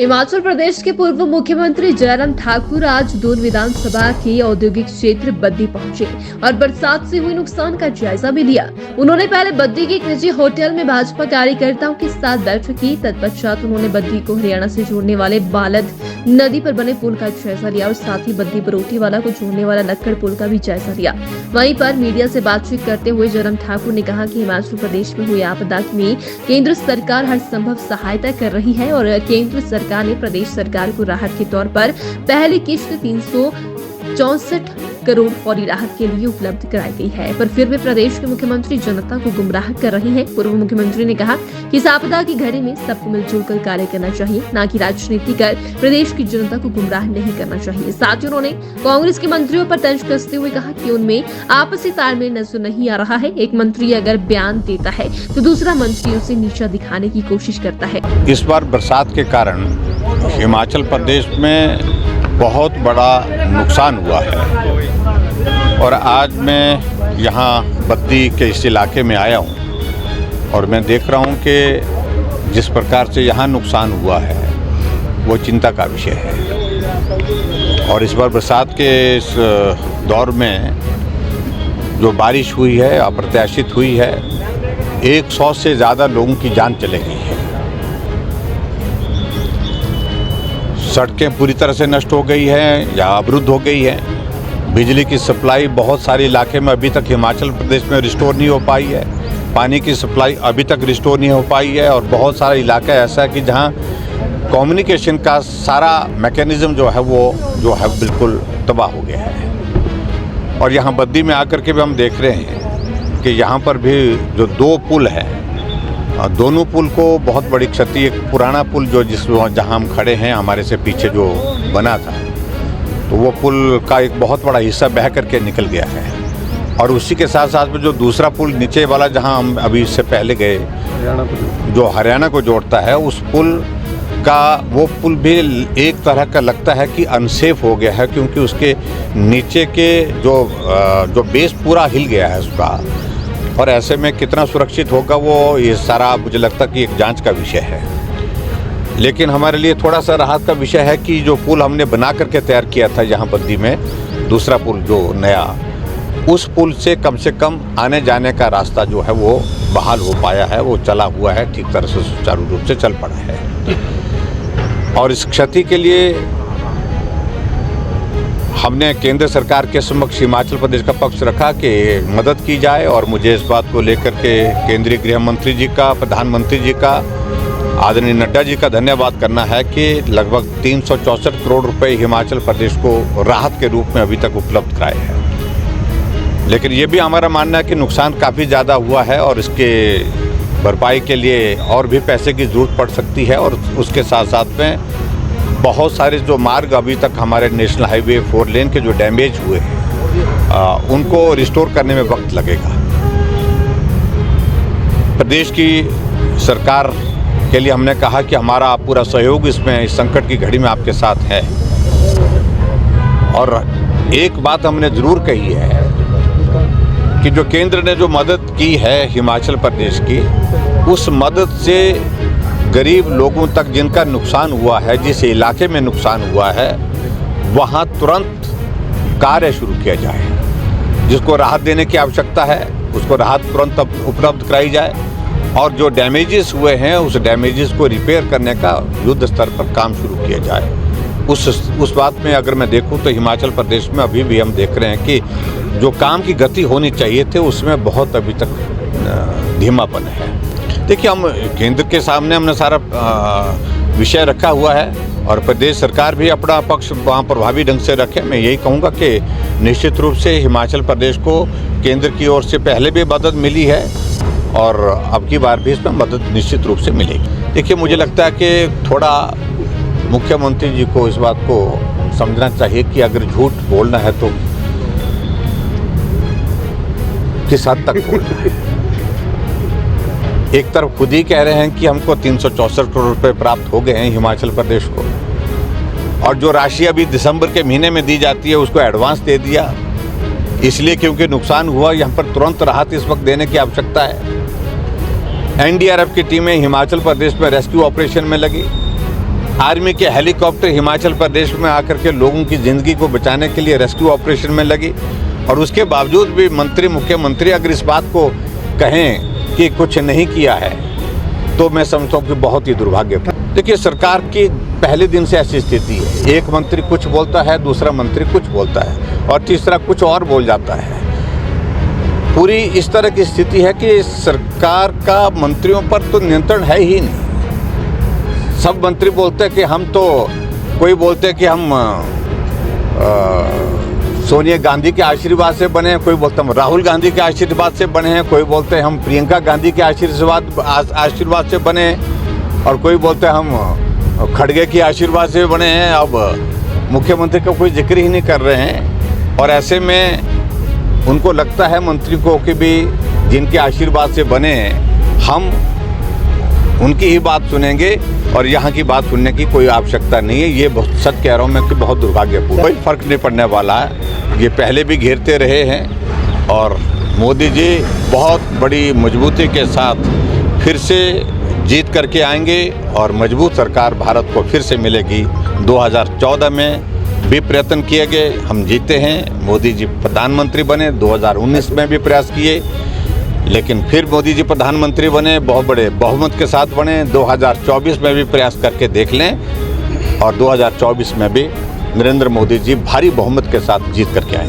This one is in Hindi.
हिमाचल प्रदेश के पूर्व मुख्यमंत्री जयराम ठाकुर आज दून विधानसभा के औद्योगिक क्षेत्र बद्दी पहुंचे और बरसात से हुए नुकसान का जायजा भी लिया। उन्होंने पहले बद्दी के एक निजी होटल में भाजपा कार्यकर्ताओं के साथ बैठक की। तत्पश्चात उन्होंने बद्दी को हरियाणा से जोड़ने वाले बालद नदी पर बने पुल का जायजा लिया और साथ ही बद्दी बरोटीवाला को जोड़ने वाला लक्कड़ पुल का भी जायजा लिया। वहीं पर मीडिया से बातचीत करते हुए जयराम ठाकुर ने कहा कि हिमाचल प्रदेश में हुई आपदा में केंद्र सरकार हर संभव सहायता कर रही है और केंद्र सरकार ने प्रदेश सरकार को राहत के तौर पर पहली किश्त 364 करोड़ फौरी राहत के लिए उपलब्ध कराई गई है, पर फिर भी प्रदेश के मुख्यमंत्री जनता को गुमराह कर रहे हैं। पूर्व मुख्यमंत्री ने कहा कि इस आपदा की घड़ी में सबको मिलजुल कर कार्य करना चाहिए, न कि राजनीति कर प्रदेश की जनता को गुमराह नहीं करना चाहिए। साथ ही उन्होंने कांग्रेस के मंत्रियों पर तंज कसते हुए कहा कि उनमें आपसी तालमेल नजर नहीं आ रहा है। एक मंत्री अगर बयान देता है तो दूसरा मंत्री उसे नीचा दिखाने की कोशिश करता है। इस बार बरसात के कारण हिमाचल प्रदेश में बहुत बड़ा नुकसान हुआ है और आज मैं यहाँ बद्दी के इस इलाके में आया हूँ और मैं देख रहा हूँ कि जिस प्रकार से यहाँ नुकसान हुआ है वो चिंता का विषय है। और इस बार बरसात के इस दौर में जो बारिश हुई है, अप्रत्याशित हुई है, 100 से ज़्यादा लोगों की जान चली गई है। सड़कें पूरी तरह से नष्ट हो गई हैं या अवरुद्ध हो गई हैं। बिजली की सप्लाई बहुत सारे इलाके में अभी तक हिमाचल प्रदेश में रिस्टोर नहीं हो पाई है। पानी की सप्लाई अभी तक रिस्टोर नहीं हो पाई है और बहुत सारा इलाका ऐसा है कि जहां कम्युनिकेशन का सारा मैकेनिज्म जो है वो बिल्कुल तबाह हो गया है। और यहाँ बद्दी में आकर के भी हम देख रहे हैं कि यहाँ पर भी जो 2 पुल है, दोनों पुल को बहुत बड़ी क्षति, एक पुराना पुल जो जहाँ हम खड़े हैं हमारे से पीछे जो बना था, तो वो पुल का एक बहुत बड़ा हिस्सा बह करके निकल गया है। और उसी के साथ साथ में जो दूसरा पुल नीचे वाला जहाँ हम अभी इससे पहले गए, जो हरियाणा को जोड़ता है, उस पुल का वो पुल भी एक तरह का लगता है कि अनसेफ हो गया है, क्योंकि उसके नीचे के जो बेस पूरा हिल गया है उसका। और ऐसे में कितना सुरक्षित होगा वो, ये सारा मुझे लगता है कि एक जांच का विषय है। लेकिन हमारे लिए थोड़ा सा राहत का विषय है कि जो पुल हमने बना करके तैयार किया था यहाँ बद्दी में, दूसरा पुल जो नया, उस पुल से कम आने जाने का रास्ता जो है वो बहाल हो पाया है, वो चला हुआ है, ठीक तरह से सुचारू रूप से चल पड़ा है। और इस क्षति के लिए हमने केंद्र सरकार के समक्ष हिमाचल प्रदेश का पक्ष रखा कि मदद की जाए। और मुझे इस बात को लेकर के केंद्रीय गृह मंत्री जी का, प्रधानमंत्री जी का, आदरणीय नड्डा जी का धन्यवाद करना है कि लगभग 364 करोड़ रुपए हिमाचल प्रदेश को राहत के रूप में अभी तक उपलब्ध कराए हैं। लेकिन ये भी हमारा मानना है कि नुकसान काफ़ी ज़्यादा हुआ है और इसके भरपाई के लिए और भी पैसे की ज़रूरत पड़ सकती है। और उसके साथ साथ में बहुत सारे जो मार्ग अभी तक हमारे नेशनल हाईवे 4 लेन के जो डैमेज हुए हैं उनको रिस्टोर करने में वक्त लगेगा। प्रदेश की सरकार के लिए हमने कहा कि हमारा पूरा सहयोग इसमें, इस संकट की घड़ी में आपके साथ है। और एक बात हमने ज़रूर कही है कि जो केंद्र ने जो मदद की है हिमाचल प्रदेश की, उस मदद से गरीब लोगों तक जिनका नुकसान हुआ है, जिस इलाके में नुकसान हुआ है, वहाँ तुरंत कार्य शुरू किया जाए। जिसको राहत देने की आवश्यकता है उसको राहत तुरंत उपलब्ध कराई जाए और जो डैमेजेस हुए हैं उस डैमेजेस को रिपेयर करने का युद्ध स्तर पर काम शुरू किया जाए। उस बात में अगर मैं देखूं तो हिमाचल प्रदेश में अभी भी हम देख रहे हैं कि जो काम की गति होनी चाहिए थे उसमें बहुत अभी तक धीमापन है। देखिए, हम केंद्र के सामने हमने सारा विषय रखा हुआ है और प्रदेश सरकार भी अपना पक्ष वहाँ प्रभावी ढंग से रखे। मैं यही कहूँगा कि निश्चित रूप से हिमाचल प्रदेश को केंद्र की ओर से पहले भी मदद मिली है और अब की बार भी इसमें मदद निश्चित रूप से मिलेगी। देखिए, मुझे लगता है कि थोड़ा मुख्यमंत्री जी को इस बात को समझना चाहिए कि अगर झूठ बोलना है तो किस हद तक बोलना है। एक तरफ खुद ही कह रहे हैं कि हमको 364 करोड़ रुपए प्राप्त हो गए हैं हिमाचल प्रदेश को, और जो राशि अभी दिसंबर के महीने में दी जाती है उसको एडवांस दे दिया, इसलिए क्योंकि नुकसान हुआ। यहाँ पर तुरंत राहत इस वक्त देने की आवश्यकता है। एनडीआरएफ की टीमें हिमाचल प्रदेश में रेस्क्यू ऑपरेशन में लगी। आर्मी के हेलीकॉप्टर हिमाचल प्रदेश में आकर के लोगों की ज़िंदगी को बचाने के लिए रेस्क्यू ऑपरेशन में लगी, और उसके बावजूद भी मुख्यमंत्री अगर इस बात को कहें कि कुछ नहीं किया है तो मैं समझता हूँ कि बहुत ही दुर्भाग्यपूर्ण। देखिए, सरकार की पहले दिन से ऐसी स्थिति है, एक मंत्री कुछ बोलता है, दूसरा मंत्री कुछ बोलता है और तीसरा कुछ और बोल जाता है। पूरी इस तरह की स्थिति है कि सरकार का मंत्रियों पर तो नियंत्रण है ही नहीं। सब मंत्री बोलते हैं कि हम तो, कोई बोलते हैं कि हम सोनिया गांधी के आशीर्वाद से बने हैं, कोई बोलते हम राहुल गांधी के आशीर्वाद से बने हैं, कोई बोलते हैं हम प्रियंका गांधी के आशीर्वाद से बने हैं, और कोई बोलते हैं हम खड़गे के आशीर्वाद से बने हैं। अब मुख्यमंत्री का कोई जिक्र ही नहीं कर रहे हैं, और ऐसे में उनको लगता है मंत्री को कि भी जिनके आशीर्वाद से बने हैं हम उनकी ही बात सुनेंगे और यहाँ की बात सुनने की कोई आवश्यकता नहीं है। ये बहुत सच कह रहा हूँ मैं कि बहुत दुर्भाग्यपूर्ण, कोई फर्क नहीं पड़ने वाला है। ये पहले भी घेरते रहे हैं और मोदी जी बहुत बड़ी मजबूती के साथ फिर से जीत करके आएंगे और मजबूत सरकार भारत को फिर से मिलेगी। 2014 में भी प्रयत्न किए गए, हम जीते हैं, मोदी जी प्रधानमंत्री बने, 2019 में भी प्रयास किए, लेकिन फिर मोदी जी प्रधानमंत्री बने, बहुत बड़े बहुमत के साथ बने। 2024 में भी प्रयास करके देख लें और 2024 में भी नरेंद्र मोदी जी भारी बहुमत के साथ जीत करके आएंगे।